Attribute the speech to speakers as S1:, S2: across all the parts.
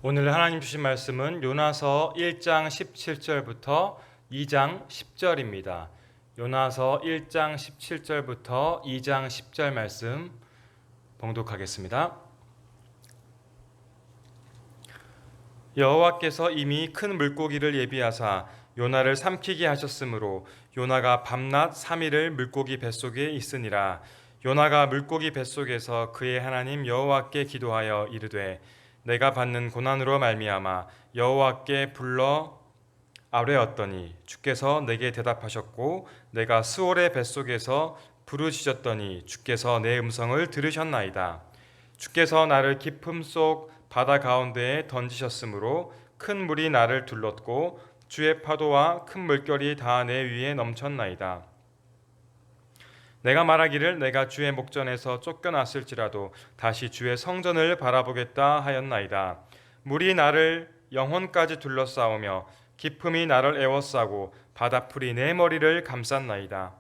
S1: 오늘 하나님 주신 말씀은 요나서 1장 17절부터 2장 10절입니다. 요나서 1장 17절부터 2장 10절 말씀 봉독하겠습니다. 여호와께서 이미 큰 물고기를 예비하사 요나를 삼키게 하셨으므로 요나가 밤낮 3일을 물고기 뱃속에 있으니라. 요나가 물고기 뱃속에서 그의 하나님 여호와께 기도하여 이르되 내가 받는 고난으로 말미암아 여호와께 불러 아뢰었더니 주께서 내게 대답하셨고 내가 스올의 뱃속에서 부르짖었더니 주께서 내 음성을 들으셨나이다. 주께서 나를 깊음 속 바다 가운데에 던지셨으므로 큰 물이 나를 둘렀고 주의 파도와 큰 물결이 다 내 위에 넘쳤나이다. 내가 말하기를 내가 주의 목전에서 쫓겨났을지라도 다시 주의 성전을 바라보겠다 하였나이다. 물이 나를 영혼까지 둘러싸우며 깊음이 나를 에워싸고 바다풀이 내 머리를 감쌌나이다.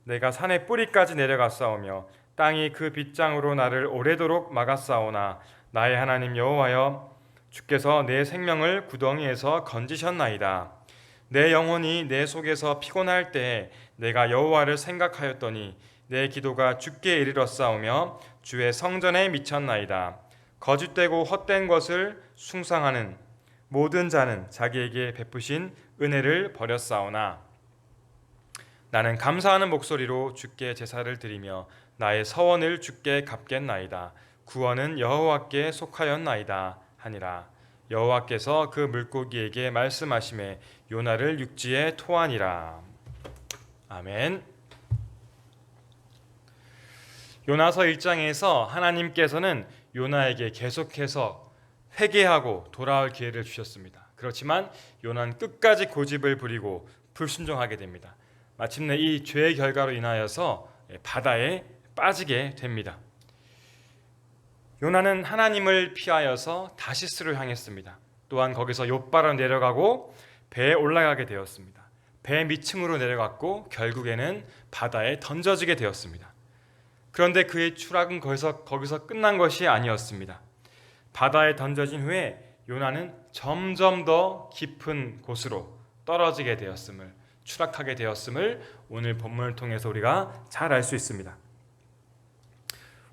S1: 내가 산의 뿌리까지 내려갔사오며 땅이 그 빗장으로 나를 오래도록 막았사오나 나의 하나님 여호와여 주께서 내 생명을 구덩이에서 건지셨나이다. 내 영혼이 내 속에서 피곤할 때에 내가 여호와를 생각하였더니 내 기도가 주께 이르렀사오며 주의 성전에 미쳤나이다. 거짓되고 헛된 것을 숭상하는 모든 자는 자기에게 베푸신 은혜를 버렸사오나 나는 감사하는 목소리로 주께 제사를 드리며 나의 서원을 주께 갚겠나이다. 구원은 여호와께 속하였나이다 하니라. 여호와께서 그 물고기에게 말씀하시매 요나를 육지에 토하니라. 아멘. 요나서 1장에서 하나님께서는 요나에게 계속해서 회개하고 돌아올 기회를 주셨습니다. 그렇지만 요나는 끝까지 고집을 부리고 불순종하게 됩니다. 마침내 이 죄의 결과로 인하여서 바다에 빠지게 됩니다. 요나는 하나님을 피하여서 다시스로 향했습니다. 또한 거기서 욥바로 내려가고 배에 올라가게 되었습니다. 배 밑층으로 내려갔고 결국에는 바다에 던져지게 되었습니다. 그런데 그의 추락은 거기서 끝난 것이 아니었습니다. 바다에 던져진 후에 요나는 점점 더 깊은 곳으로 떨어지게 되었음을, 추락하게 되었음을 오늘 본문을 통해서 우리가 잘 알 수 있습니다.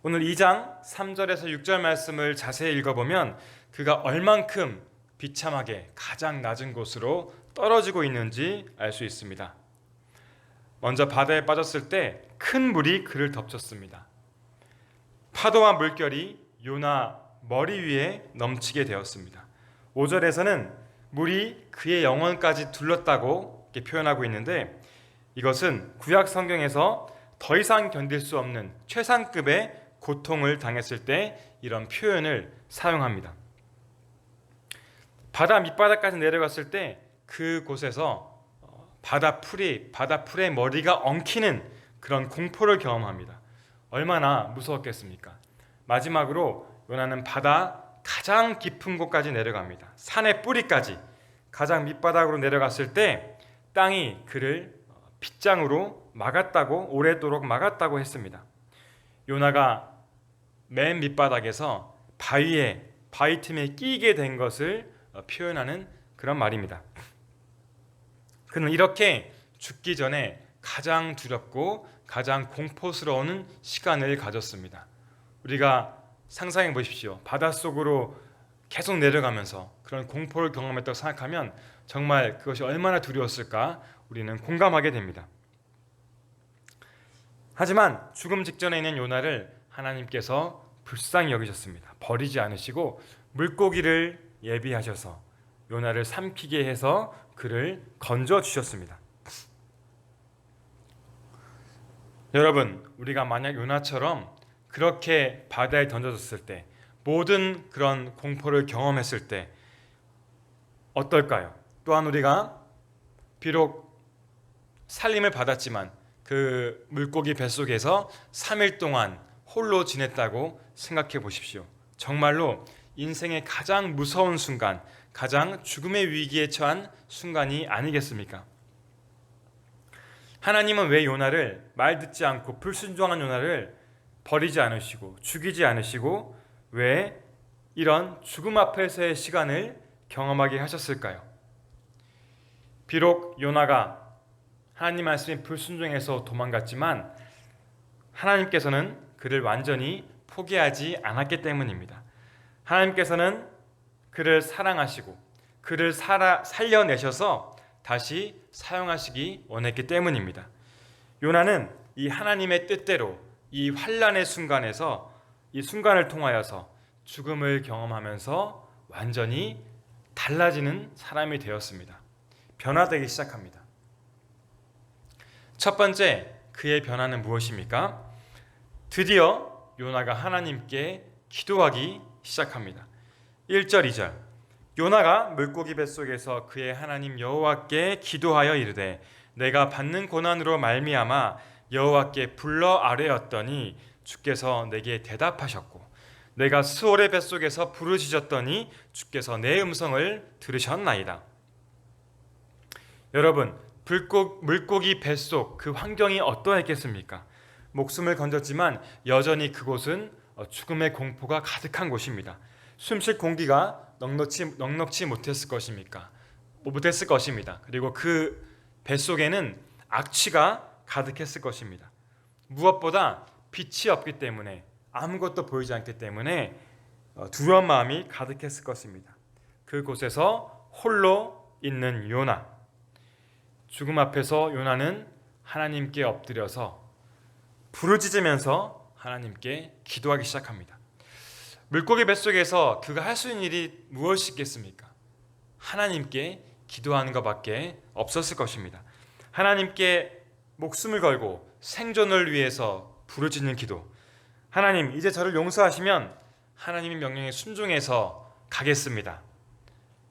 S1: 오늘 2장 3절에서 6절 말씀을 자세히 읽어보면 그가 얼만큼 비참하게 가장 낮은 곳으로 떨어지고 있는지 알 수 있습니다. 먼저 바다에 빠졌을 때 큰 물이 그를 덮쳤습니다. 파도와 물결이 요나 머리 위에 넘치게 되었습니다. 5절에서는 물이 그의 영혼까지 둘렀다고 이렇게 표현하고 있는데 이것은 구약 성경에서 더 이상 견딜 수 없는 최상급의 고통을 당했을 때 이런 표현을 사용합니다. 바다 밑바닥까지 내려갔을 때 그곳에서 바다풀의 머리가 엉키는 그런 공포를 경험합니다. 얼마나 무서웠겠습니까? 마지막으로 요나는 바다 가장 깊은 곳까지 내려갑니다. 산의 뿌리까지 가장 밑바닥으로 내려갔을 때 땅이 그를 빗장으로 막았다고, 오래도록 막았다고 했습니다. 요나가 맨 밑바닥에서 바위 틈에 끼게 된 것을 표현하는 그런 말입니다. 그는 이렇게 죽기 전에 가장 두렵고 가장 공포스러운 시간을 가졌습니다. 우리가 상상해 보십시오. 바닷속으로 계속 내려가면서 그런 공포를 경험했다고 생각하면 정말 그것이 얼마나 두려웠을까 우리는 공감하게 됩니다. 하지만 죽음 직전에 있는 요나를 하나님께서 불쌍히 여기셨습니다. 버리지 않으시고 물고기를 예비하셔서 요나를 삼키게 해서 그를 건져 주셨습니다. 여러분, 우리가 만약 요나처럼 그렇게 바다에 던져졌을 때 모든 그런 공포를 경험했을 때 어떨까요? 또한 우리가 비록 살림을 받았지만 그 물고기 뱃속에서 3일 동안 홀로 지냈다고 생각해 보십시오. 정말로 인생의 가장 무서운 순간, 가장 죽음의 위기에 처한 순간이 아니겠습니까? 하나님은 왜 요나를 말 듣지 않고 불순종한 요나를 버리지 않으시고 죽이지 않으시고 왜 이런 죽음 앞에서의 시간을 경험하게 하셨을까요? 비록 요나가 하나님 말씀에 불순종해서 도망갔지만 하나님께서는 그를 완전히 포기하지 않았기 때문입니다. 하나님께서는 그를 사랑하시고 그를 살려내셔서 다시 사용하시기 원했기 때문입니다. 요나는 이 하나님의 뜻대로 이 환난의 순간에서 이 순간을 통하여서 죽음을 경험하면서 완전히 달라지는 사람이 되었습니다. 변화되기 시작합니다. 첫 번째, 그의 변화는 무엇입니까? 드디어 요나가 하나님께 기도하기 시작합니다. 1절, 2절. 요나가 물고기 뱃속에서 그의 하나님 여호와께 기도하여 이르되 내가 받는 고난으로 말미암아 여호와께 불러 아뢰었더니 주께서 내게 대답하셨고 내가 스올의 뱃속에서 부르짖었더니 주께서 내 음성을 들으셨나이다. 여러분, 물고기 뱃속 그 환경이 어떠했겠습니까? 목숨을 건졌지만 여전히 그곳은 죽음의 공포가 가득한 곳입니다. 숨쉴 공기가 넉넉치 못했을 것입니다. 그리고 그 뱃속에는 악취가 가득했을 것입니다. 무엇보다 빛이 없기 때문에 아무것도 보이지 않기 때문에 두려운 마음이 가득했을 것입니다. 그곳에서 홀로 있는 요나. 죽음 앞에서 요나는 하나님께 엎드려서 부르짖으면서 하나님께 기도하기 시작합니다. 물고기 뱃속에서 그가 할 수 있는 일이 무엇이 있겠습니까? 하나님께 기도하는 것밖에 없었을 것입니다. 하나님께 목숨을 걸고 생존을 위해서 부르짖는 기도. 하나님, 이제 저를 용서하시면 하나님의 명령에 순종해서 가겠습니다.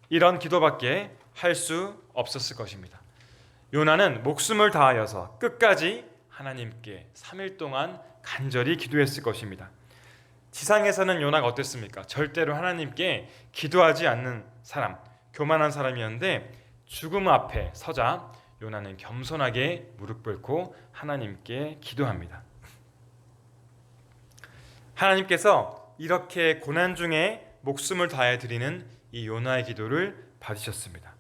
S1: 이런 기도밖에 할 수 없었을 것입니다. 요나는 목숨을 다하여서 끝까지 하나님께 3일 동안 간절히 기도했을 것입니다. 지상에서는 요나가 어땠습니까? 절대로 하나님께 기도하지 않는 사람, 교만한 사람이었는데 죽음 앞에 서자 요나는 겸손하게 무릎 꿇고 하나님께 기도합니다. 하나님께서 이렇게 고난 중에 목숨을 다해 드리는 이 요나의 기도를 받으셨습니다.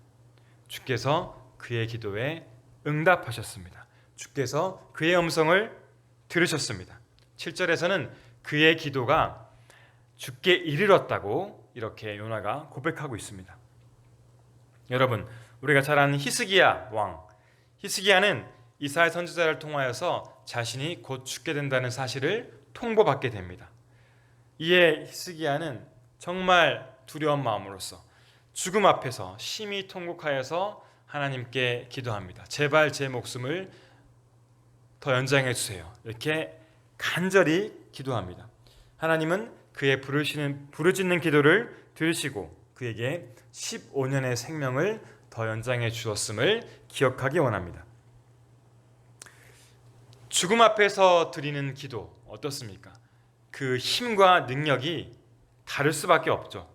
S1: 주께서 그의 기도에 응답하셨습니다. 주께서 그의 음성을 들으셨습니다. 7절에서는 그의 기도가 주께 이르렀다고 이렇게 요나가 고백하고 있습니다. 여러분, 우리가 잘 아는 히스기야 왕, 히스기야는 이사야 선지자를 통하여서 자신이 곧 죽게 된다는 사실을 통보받게 됩니다. 이에 히스기야는 정말 두려운 마음으로써 죽음 앞에서 심히 통곡하여서 하나님께 기도합니다. 제발 제 목숨을 더 연장해 주세요. 이렇게 간절히 기도합니다. 하나님은 그의 부르짖는 기도를 들으시고 그에게 15년의 생명을 더 연장해 주었음을 기억하기 원합니다. 죽음 앞에서 드리는 기도 어떻습니까? 그 힘과 능력이 다를 수밖에 없죠.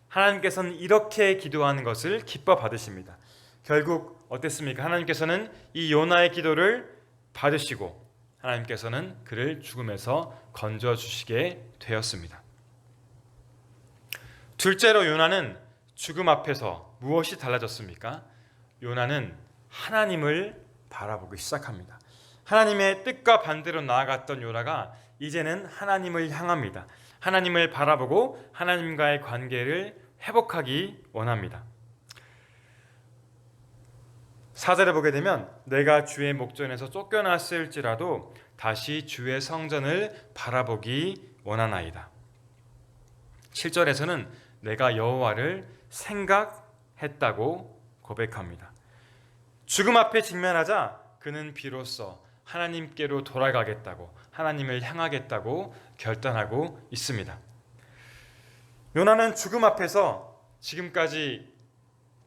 S1: 하나님께서는 이렇게 기도하는 것을 기뻐 받으십니다. 결국 어땠습니까? 하나님께서는 이 요나의 기도를 받으시고 하나님께서는 그를 죽음에서 건져주시게 되었습니다. 둘째로 요나는 죽음 앞에서 무엇이 달라졌습니까? 요나는 하나님을 바라보기 시작합니다. 하나님의 뜻과 반대로 나아갔던 요나가 이제는 하나님을 향합니다. 하나님을 바라보고 하나님과의 관계를 회복하기 원합니다. 4절에 보게 되면 내가 주의 목전에서 쫓겨났을지라도 다시 주의 성전을 바라보기 원하나이다. 7절에서는 내가 여호와를 생각했다고 고백합니다. 죽음 앞에 직면하자 그는 비로소 하나님께로 돌아가겠다고, 하나님을 향하겠다고 결단하고 있습니다. 요나는 죽음 앞에서 지금까지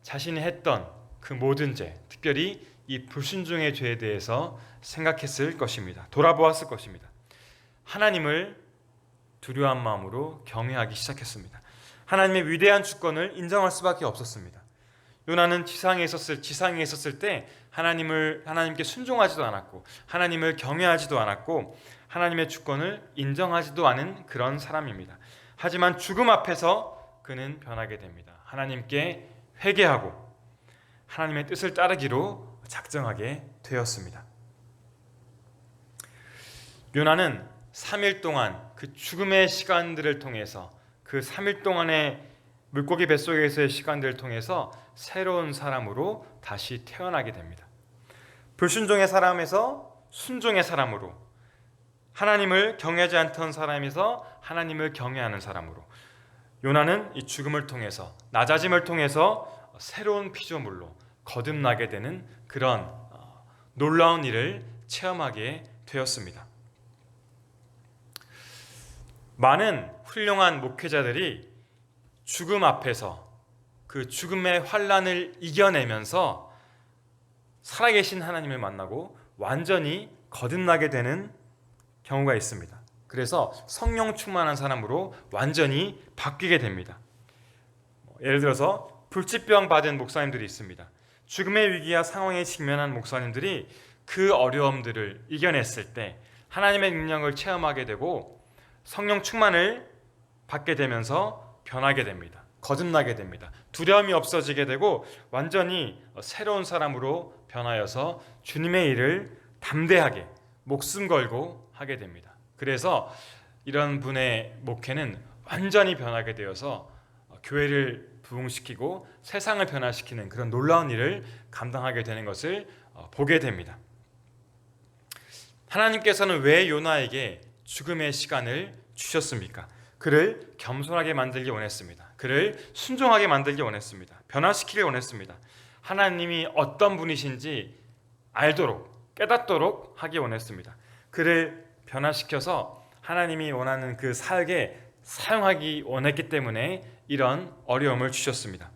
S1: 자신이 했던 그 모든 죄, 특별히 이 불순종의 죄에 대해서 생각했을 것입니다. 돌아보았을 것입니다. 하나님을 두려운 마음으로 경외하기 시작했습니다. 하나님의 위대한 주권을 인정할 수밖에 없었습니다. 요나는 지상에 있었을 때 하나님께 순종하지도 않았고 하나님을 경외하지도 않았고 하나님의 주권을 인정하지도 않은 그런 사람입니다. 하지만 죽음 앞에서 그는 변하게 됩니다. 하나님께 회개하고 하나님의 뜻을 따르기로 작정하게 되었습니다. 요나는 3일 동안 그 죽음의 시간들을 통해서, 그 3일 동안의 물고기 뱃속에서의 시간들을 통해서 새로운 사람으로 다시 태어나게 됩니다. 불순종의 사람에서 순종의 사람으로, 하나님을 경외하지 않던 사람에서 하나님을 경외하는 사람으로, 요나는 이 죽음을 통해서, 낮아짐을 통해서 새로운 피조물로 거듭나게 되는 그런 놀라운 일을 체험하게 되었습니다. 많은 훌륭한 목회자들이 죽음 앞에서 그 죽음의 환난을 이겨내면서 살아계신 하나님을 만나고 완전히 거듭나게 되는 경우가 있습니다. 그래서 성령 충만한 사람으로 완전히 바뀌게 됩니다. 예를 들어서 불치병 받은 목사님들이 있습니다. 죽음의 위기와 상황에 직면한 목사님들이 그 어려움들을 이겨냈을 때 하나님의 능력을 체험하게 되고 성령 충만을 받게 되면서 변하게 됩니다. 거듭나게 됩니다. 두려움이 없어지게 되고 완전히 새로운 사람으로 변하여서 주님의 일을 담대하게 목숨 걸고 하게 됩니다. 그래서 이런 분의 목회는 완전히 변하게 되어서 교회를 부흥시키고 세상을 변화시키는 그런 놀라운 일을 감당하게 되는 것을 보게 됩니다. 하나님께서는 왜 요나에게 죽음의 시간을 주셨습니까? 그를 겸손하게 만들기 원했습니다. 그를 순종하게 만들기 원했습니다. 변화시키기 원했습니다. 하나님이 어떤 분이신지 알도록, 깨닫도록 하기 원했습니다. 그를 변화시켜서 하나님이 원하는 그 사역에 사용하기 원했기 때문에 이런 어려움을 주셨습니다.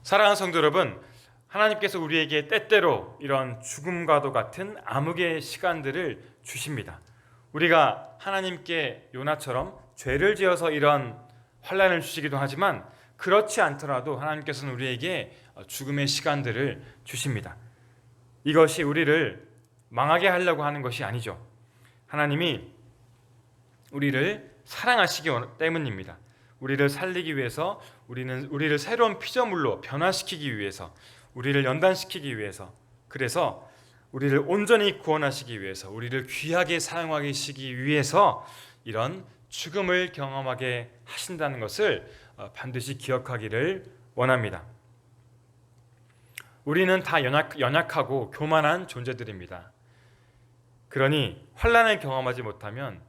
S1: 사랑하는 성도 여러분, 하나님께서 우리에게 때때로 이런 죽음과도 같은 암흑의 시간들을 주십니다. 우리가 하나님께 요나처럼 죄를 지어서 이런 환난을 주시기도 하지만 그렇지 않더라도 하나님께서는 우리에게 죽음의 시간들을 주십니다. 이것이 우리를 망하게 하려고 하는 것이 아니죠. 하나님이 우리를 사랑하시기 때문입니다. 우리를 살리기 위해서, 우리를 새로운 피조물로 변화시키기 위해서, 우리를 연단시키기 위해서, 그래서 우리를 온전히 구원하시기 위해서, 우리를 귀하게 사용하시기 위해서 이런 죽음을 경험하게 하신다는 것을 반드시 기억하기를 원합니다. 우리는 다 연약하고 교만한 존재들입니다. 그러니 환난을 경험하지 못하면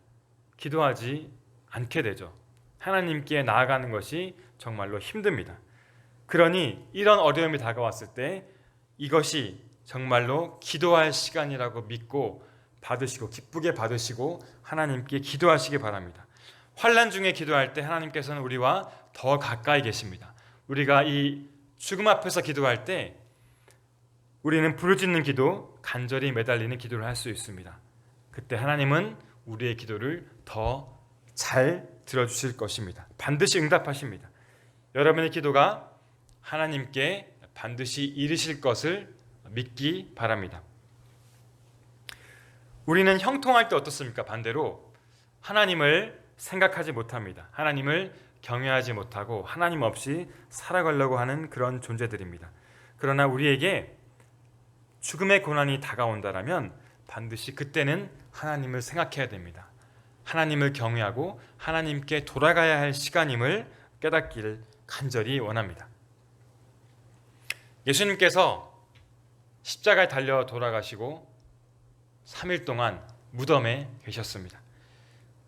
S1: 기도하지 않게 되죠. 하나님께 나아가는 것이 정말로 힘듭니다. 그러니 이런 어려움이 다가왔을 때 이것이 정말로 기도할 시간이라고 믿고 받으시고 기쁘게 받으시고 하나님께 기도하시기 바랍니다. 환난 중에 기도할 때 하나님께서는 우리와 더 가까이 계십니다. 우리가 이 죽음 앞에서 기도할 때 우리는 부르짖는 기도, 간절히 매달리는 기도를 할 수 있습니다. 그때 하나님은 우리의 기도를 더 잘 들어주실 것입니다. 반드시 응답하십니다. 여러분의 기도가 하나님께 반드시 이르실 것을 믿기 바랍니다. 우리는 형통할 때 어떻습니까? 반대로 하나님을 생각하지 못합니다. 하나님을 경외하지 못하고 하나님 없이 살아가려고 하는 그런 존재들입니다. 그러나 우리에게 죽음의 고난이 다가온다라면 반드시 그때는 하나님을 생각해야 됩니다. 하나님을 경외하고 하나님께 돌아가야 할 시간임을 깨닫기를 간절히 원합니다. 예수님께서 십자가에 달려 돌아가시고 3일 동안 무덤에 계셨습니다.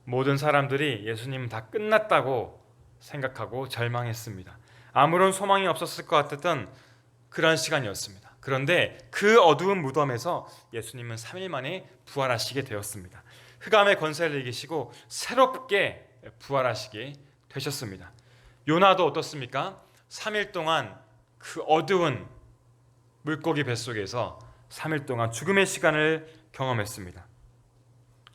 S1: 모든 사람들이 예수님 다 끝났다고 생각하고 절망했습니다. 아무런 소망이 없었을 것 같았던 그런 시간이었습니다. 그런데 그 어두운 무덤에서 예수님은 3일 만에 부활하시게 되었습니다. 흑암의 권세를 이기시고 새롭게 부활하시게 되셨습니다. 요나도 어떻습니까? 3일 동안 그 어두운 물고기 뱃속에서 3일 동안 죽음의 시간을 경험했습니다.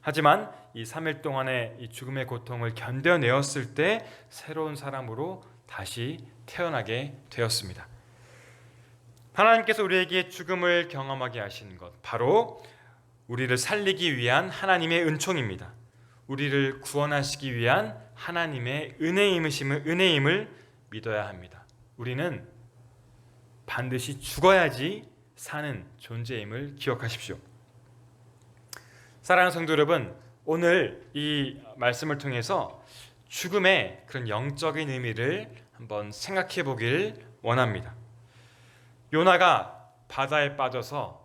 S1: 하지만 이 3일 동안의 이 죽음의 고통을 견뎌내었을 때 새로운 사람으로 다시 태어나게 되었습니다. 하나님께서 우리에게 죽음을 경험하게 하시는 것, 바로 우리를 살리기 위한 하나님의 은총입니다. 우리를 구원하시기 위한 하나님의 은혜임을 믿어야 합니다. 우리는 반드시 죽어야지 사는 존재임을 기억하십시오. 사랑하는 성도 여러분, 오늘 이 말씀을 통해서 죽음의 그런 영적인 의미를 한번 생각해 보길 원합니다. 요나가 바다에 빠져서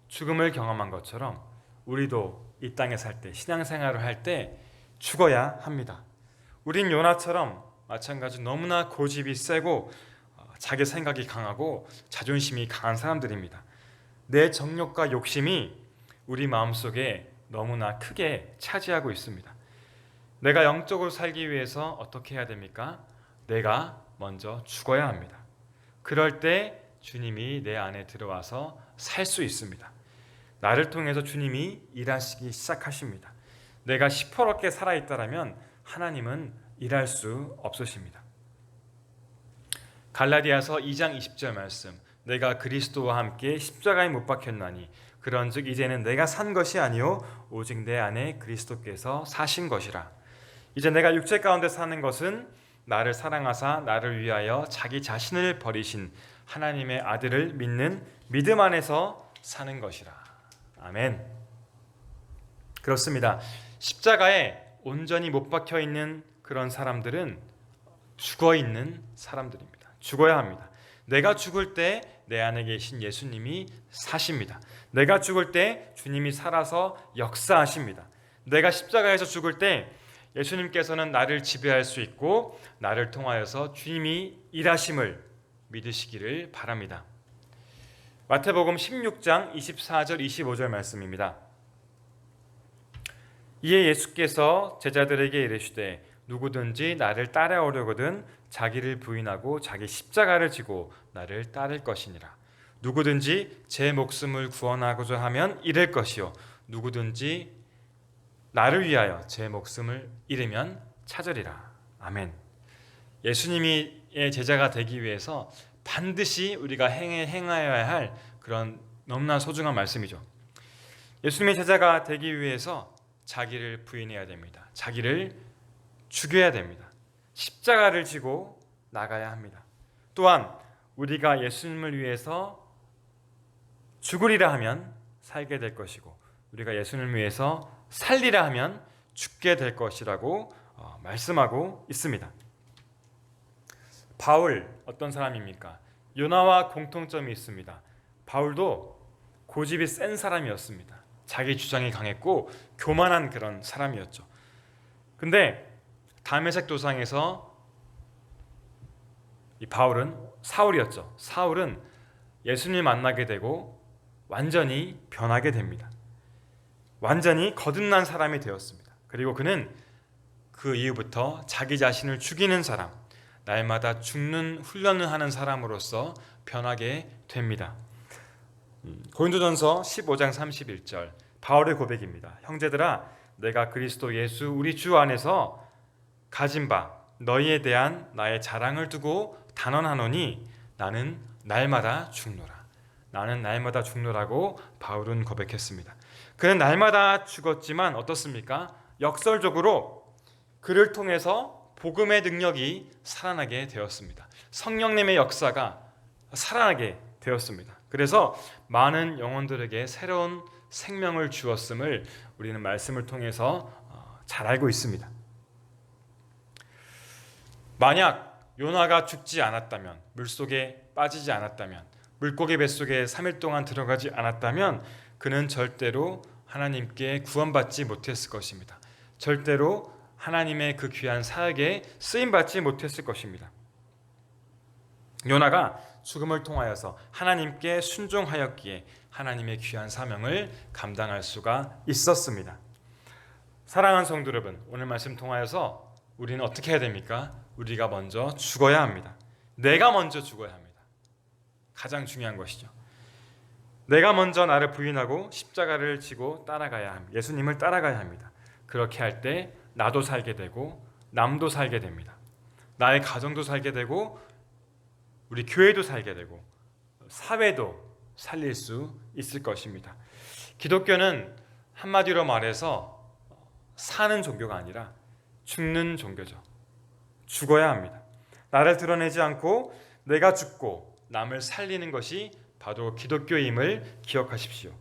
S1: 죽음을 경험한 것처럼 우리도 이 땅에 살 때, 신앙생활을 할 때 죽어야 합니다. 우린 요나처럼 마찬가지 너무나 고집이 세고 자기 생각이 강하고 자존심이 강한 사람들입니다. 내 정욕과 욕심이 우리 마음속에 너무나 크게 차지하고 있습니다. 내가 영적으로 살기 위해서 어떻게 해야 됩니까? 내가 먼저 죽어야 합니다. 그럴 때 주님이 내 안에 들어와서 살 수 있습니다. 나를 통해서 주님이 일하시기 시작하십니다. 내가 시퍼렇게 살아있다면 하나님은 일할 수 없으십니다. 갈라디아서 2장 20절 말씀, 내가 그리스도와 함께 십자가에 못 박혔나니 그런즉 이제는 내가 산 것이 아니요 오직 내 안에 그리스도께서 사신 것이라. 이제 내가 육체 가운데 사는 것은 나를 사랑하사 나를 위하여 자기 자신을 버리신 하나님의 아들을 믿는 믿음 안에서 사는 것이라. 아멘. 그렇습니다. 십자가에 온전히 못 박혀 있는 그런 사람들은 죽어 있는 사람들입니다. 죽어야 합니다. 내가 죽을 때 내 안에 계신 예수님이 사십니다. 내가 죽을 때 주님이 살아서 역사하십니다. 내가 십자가에서 죽을 때 예수님께서는 나를 지배할 수 있고 나를 통하여서 주님이 일하심을 믿으시기를 바랍니다. 마태복음 16장 24절 25절 말씀입니다. 이에 예수께서 제자들에게 이르시되 누구든지 나를 따라오려거든 자기를 부인하고 자기 십자가를 지고 나를 따를 것이니라. 누구든지 제 목숨을 구원하고자 하면 잃을 것이요 누구든지 나를 위하여 제 목숨을 잃으면 찾으리라. 아멘. 예수님의 제자가 되기 위해서 반드시 우리가 행하여야 할 그런 너무나 소중한 말씀이죠. 예수님의 제자가 되기 위해서 자기를 부인해야 됩니다. 자기를 죽여야 됩니다. 십자가를 지고 나가야 합니다. 또한 우리가 예수님을 위해서 죽으리라 하면 살게 될 것이고 우리가 예수님을 위해서 살리라 하면 죽게 될 것이라고 말씀하고 있습니다. 바울 어떤 사람입니까? 요나와 공통점이 있습니다. 바울도 고집이 센 사람이었습니다. 자기 주장이 강했고 교만한 그런 사람이었죠. 근데 다메섹 도상에서 이 바울은 사울이었죠. 사울은 예수님을 만나게 되고 완전히 변하게 됩니다. 완전히 거듭난 사람이 되었습니다. 그리고 그는 그 이후부터 자기 자신을 죽이는 사람, 날마다 죽는 훈련을 하는 사람으로서 변하게 됩니다. 고린도전서 15장 31절 바울의 고백입니다. 형제들아 내가 그리스도 예수 우리 주 안에서 가진 바 너희에 대한 나의 자랑을 두고 단언하노니 나는 날마다 죽노라. 나는 날마다 죽노라고 바울은 고백했습니다. 그는 날마다 죽었지만 어떻습니까? 역설적으로 그를 통해서 복음의 능력이 살아나게 되었습니다. 성령님의 역사가 살아나게 되었습니다. 그래서 많은 영혼들에게 새로운 생명을 주었음을 우리는 말씀을 통해서 잘 알고 있습니다. 만약 요나가 죽지 않았다면, 물속에 빠지지 않았다면, 물고기 뱃속에 3일 동안 들어가지 않았다면 그는 절대로 하나님께 구원받지 못했을 것입니다. 절대로 하나님의 그 귀한 사역에 쓰임받지 못했을 것입니다. 요나가 죽음을 통하여서 하나님께 순종하였기에 하나님의 귀한 사명을 감당할 수가 있었습니다. 사랑하는 성도 여러분, 오늘 말씀 통하여서 우리는 어떻게 해야 됩니까? 우리가 먼저 죽어야 합니다. 내가 먼저 죽어야 합니다. 가장 중요한 것이죠. 내가 먼저 나를 부인하고 십자가를 지고 따라가야 합니다. 예수님을 따라가야 합니다. 그렇게 할 때 나도 살게 되고 남도 살게 됩니다. 나의 가정도 살게 되고 우리 교회도 살게 되고 사회도 살릴 수 있을 것입니다. 기독교는 한마디로 말해서 사는 종교가 아니라 죽는 종교죠. 죽어야 합니다. 나를 드러내지 않고 내가 죽고 남을 살리는 것이 바로 기독교임을 기억하십시오.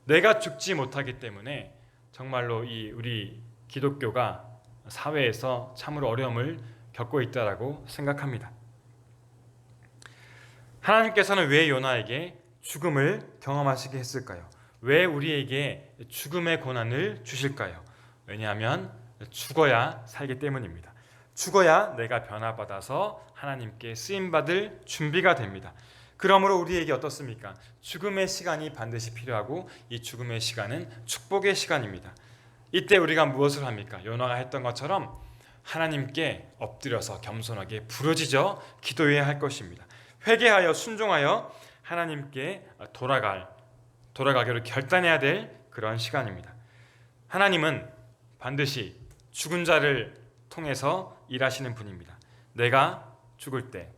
S1: 내가 죽지 못하기 때문에 정말로 우리 기독교가 사회에서 참으로 어려움을 겪고 있다라고 생각합니다. 하나님께서는 왜 요나에게 죽음을 경험하시게 했을까요? 왜 우리에게 죽음의 고난을 주실까요? 왜냐하면 죽어야 살기 때문입니다. 죽어야 내가 변화받아서 하나님께 쓰임받을 준비가 됩니다. 그러므로 우리에게 어떻습니까? 죽음의 시간이 반드시 필요하고 이 죽음의 시간은 축복의 시간입니다. 이때 우리가 무엇을 합니까? 요나가 했던 것처럼 하나님께 엎드려서 겸손하게 부르짖어 기도해야 할 것입니다. 회개하여 순종하여 하나님께 돌아가기로 결단해야 될 그런 시간입니다. 하나님은 반드시 죽은 자를 통해서 일하시는 분입니다. 내가 죽을 때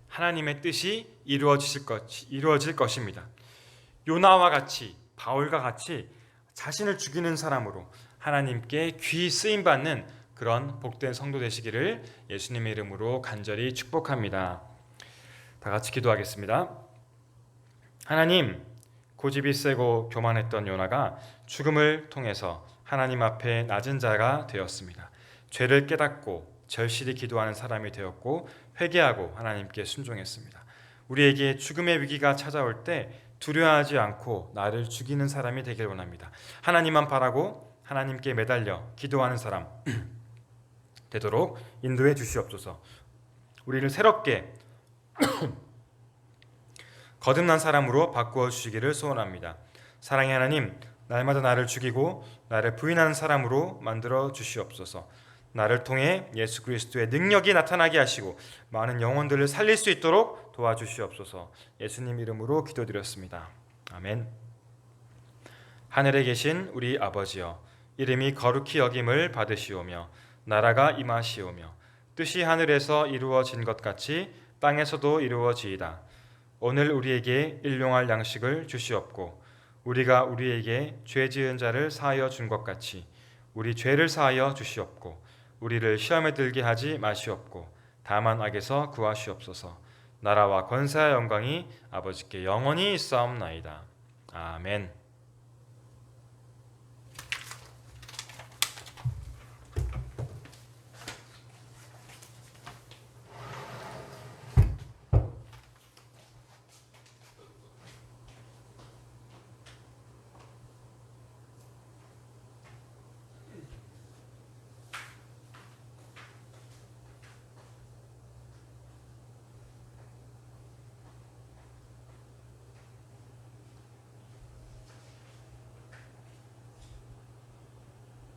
S1: 하나님의 뜻이 이루어질 것입니다. 요나와 같이, 바울과 같이 자신을 죽이는 사람으로 하나님께 귀 쓰임 받는 그런 복된 성도 되시기를 예수님의 이름으로 간절히 축복합니다. 다 같이 기도하겠습니다. 하나님, 고집이 세고 교만했던 요나가 죽음을 통해서 하나님 앞에 낮은 자가 되었습니다. 죄를 깨닫고 절실히 기도하는 사람이 되었고 회개하고 하나님께 순종했습니다. 우리에게 죽음의 위기가 찾아올 때 두려워하지 않고 나를 죽이는 사람이 되길 원합니다. 하나님만 바라고 하나님께 매달려 기도하는 사람 되도록 인도해 주시옵소서. 우리를 새롭게 거듭난 사람으로 바꾸어 주시기를 소원합니다. 사랑의 하나님, 날마다 나를 죽이고 나를 부인하는 사람으로 만들어 주시옵소서. 나를 통해 예수 그리스도의 능력이 나타나게 하시고 많은 영혼들을 살릴 수 있도록 도와주시옵소서. 예수님 이름으로 기도드렸습니다. 아멘. 하늘에 계신 우리 아버지여, 이름이 거룩히 여김을 받으시오며 나라가 임하시오며 뜻이 하늘에서 이루어진 것 같이 땅에서도 이루어지이다. 오늘 우리에게 일용할 양식을 주시옵고 우리가 우리에게 죄 지은 자를 사하여 준 것 같이 우리 죄를 사하여 주시옵고 우리를 시험에 들게 하지 마시옵고 다만 악에서 구하시옵소서. 나라와 권세와 영광이 아버지께 영원히 있사옵나이다. 아멘.